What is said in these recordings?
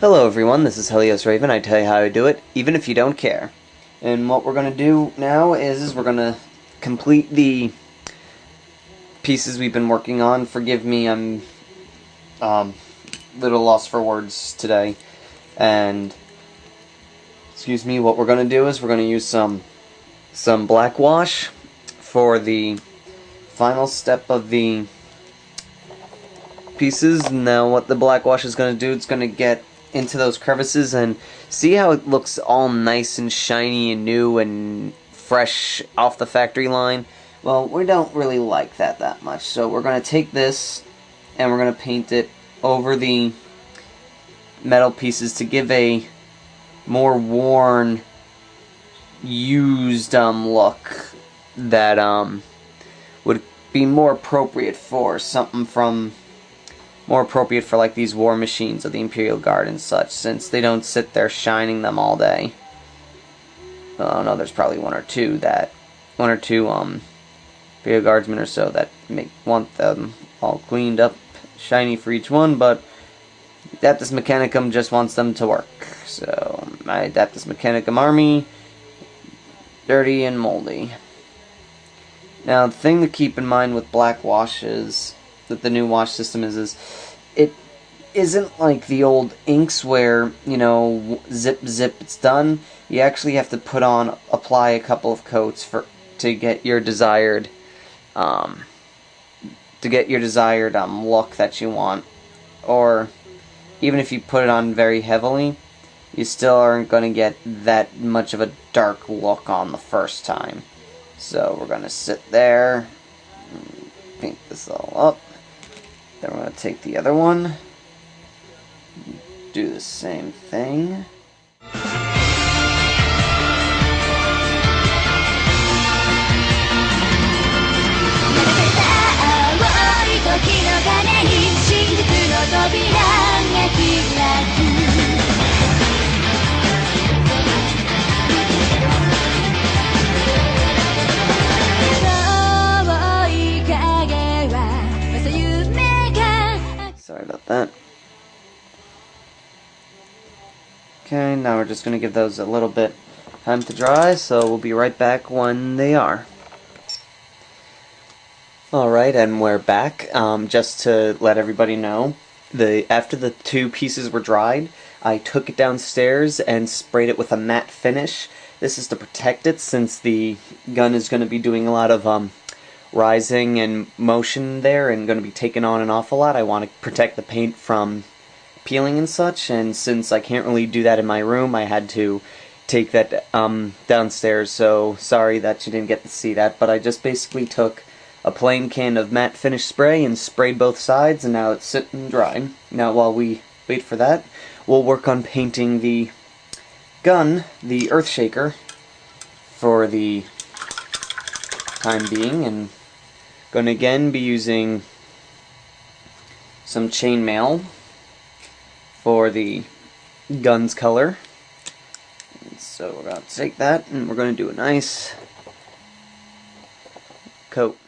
Hello everyone, this is Helios Raven. I tell you how to do it, even if you don't care. And what we're going to do now is we're going to complete the pieces we've been working on. Forgive me, I'm little lost for words today. And, excuse me, what we're going to do is we're going to use some black wash for the final step of the pieces. Now what the black wash is going to do, it's going to get into those crevices and see how it looks all nice and shiny and new and fresh off the factory line. Well, we don't really like that much, so we're going to take this and we're going to paint it over the metal pieces to give a more worn, used look that would be more appropriate for something from more appropriate for like these war machines of the Imperial Guard and such, since they don't sit there shining them all day. Oh no, there's probably one or two Imperial Guardsmen or so that want them all cleaned up, shiny for each one, but Adeptus Mechanicum just wants them to work. So my Adeptus Mechanicum army, dirty and moldy. Now the thing to keep in mind with black wash is that the new wash system is it isn't like the old inks where, you know, zip it's done. You actually have to apply a couple of coats to get your desired look that you want. Or even if you put it on very heavily, you still aren't going to get that much of a dark look on the first time. So we're going to sit there, paint this all up. Then we're going to take the other one, do the same thing. Sorry about that. Okay, now we're just going to give those a little bit time to dry, so we'll be right back when they are. Alright, and we're back. Just to let everybody know, after the two pieces were dried, I took it downstairs and sprayed it with a matte finish. This is to protect it, since the gun is going to be doing a lot of rising and motion there and going to be taking on an awful lot. I want to protect the paint from peeling and such, and since I can't really do that in my room, I had to take that downstairs, so sorry that you didn't get to see that, but I just basically took a plain can of matte finish spray and sprayed both sides, and now it's sitting drying. Now while we wait for that, we'll work on painting the gun, the Earthshaker, for the time being, and going to again be using some chainmail for the gun's color. And so we're going to take that and we're going to do a nice coat.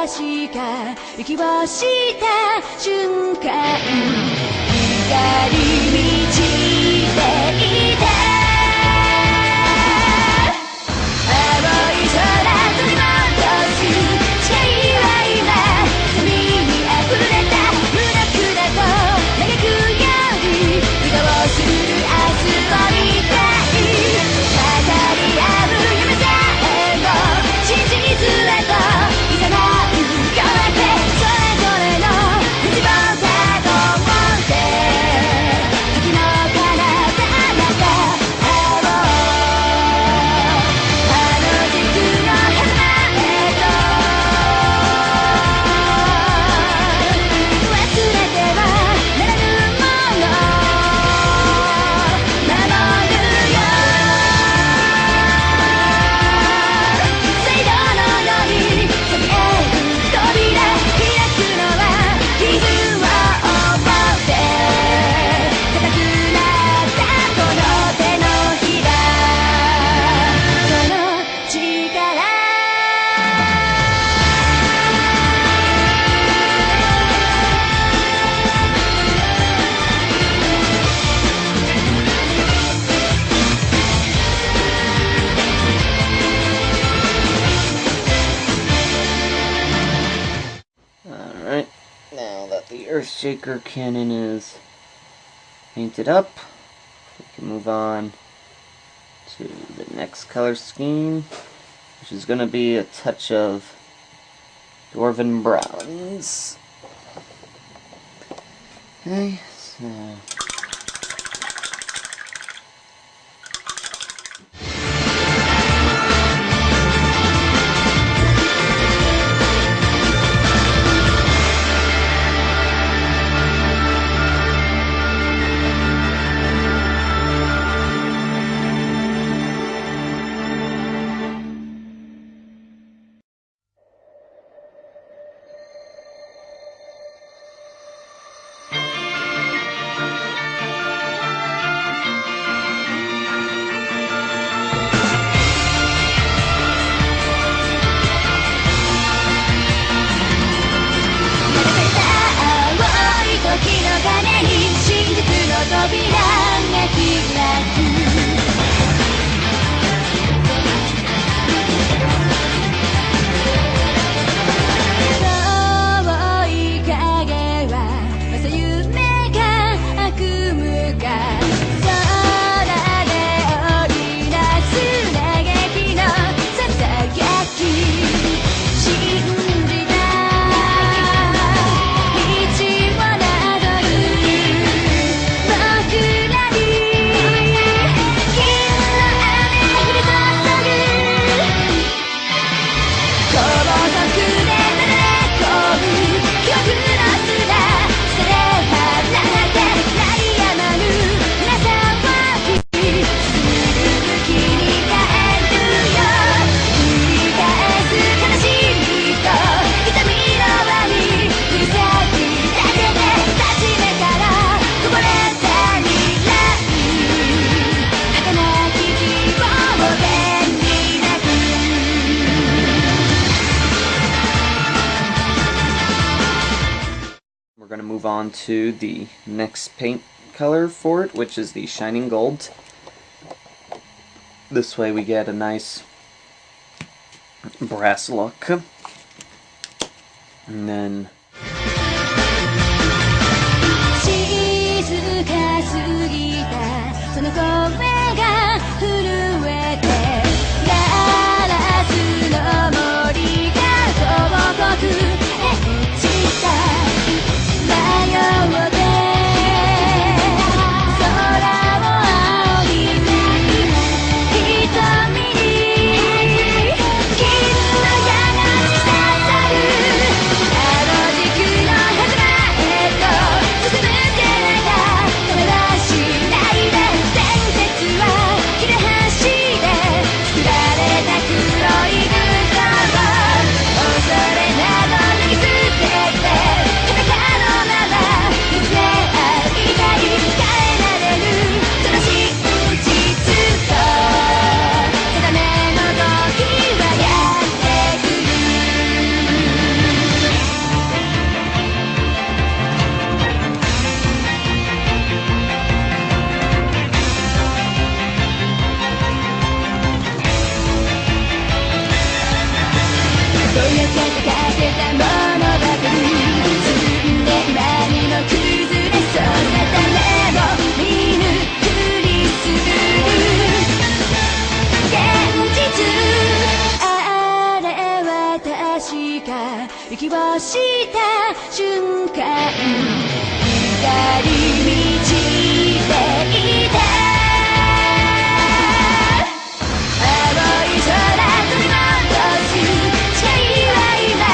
しか息をした瞬間光満ちていた青い空取り戻す誓いは今闇に溢れた無力だと嘆くより移動する明日を見たい語り合う夢さえも真実へと誘うよってそれぞれの道をたどって時の彼方また会おうあの軸の狭間へと忘れてはならぬもの守るよ水道のようにそびえる扉開くのは傷を覚えて硬くなったこの手のひらその力Alright, now that the Earthshaker cannon is painted up, we can move on to the next color scheme, which is going to be a touch of Dwarven Browns. Okay, so... We're going to move on to the next paint color for it, which is the Shining Gold. This way we get a nice brass look. And then をした瞬間光満ちていた青い空取り戻す誓いは今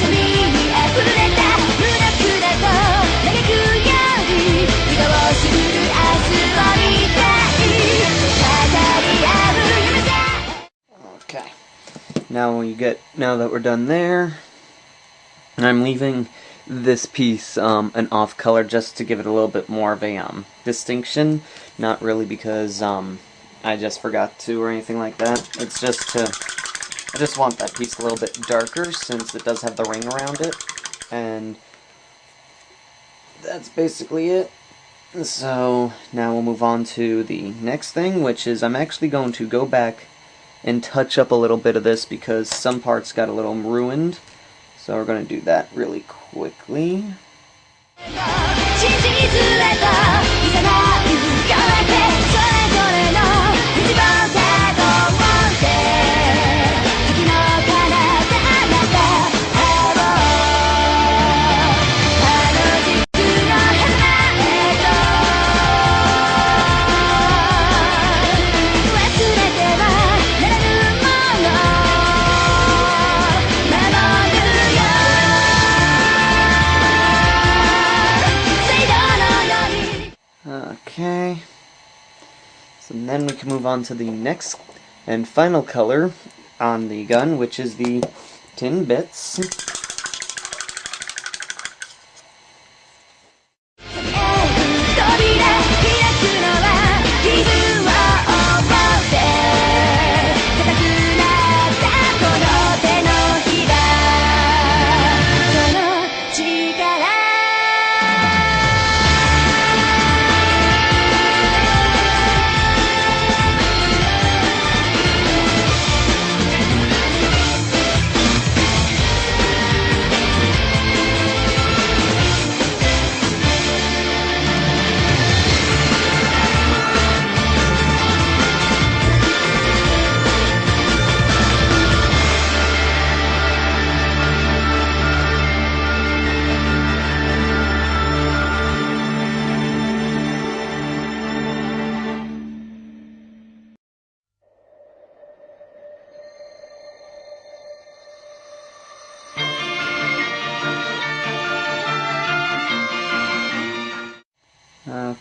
瞳に溢れた無力だと嘆くより笑顔する明日を見たい語り合う夢さ Okay. Now that we're done there, I'm leaving this piece an off color just to give it a little bit more of a distinction. Not really because I just forgot to or anything like that. It's just I just want that piece a little bit darker since it does have the ring around it, and that's basically it. So now we'll move on to the next thing, which is I'm actually going to go back and touch up a little bit of this because some parts got a little ruined. So we're going to do that really quickly. 真実へと誘うよってそれぞれの一番だと思って時の彼方また会おうあの軸の花へと忘れてはならぬもの守るよ Okay, so then we can move on to the next and final color on the gun, which is the tin bits.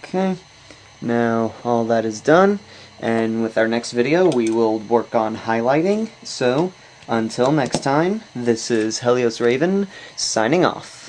'Okay, now all that is done, and with our next video we will work on highlighting. So, until next time, this is Helios Raven, signing off.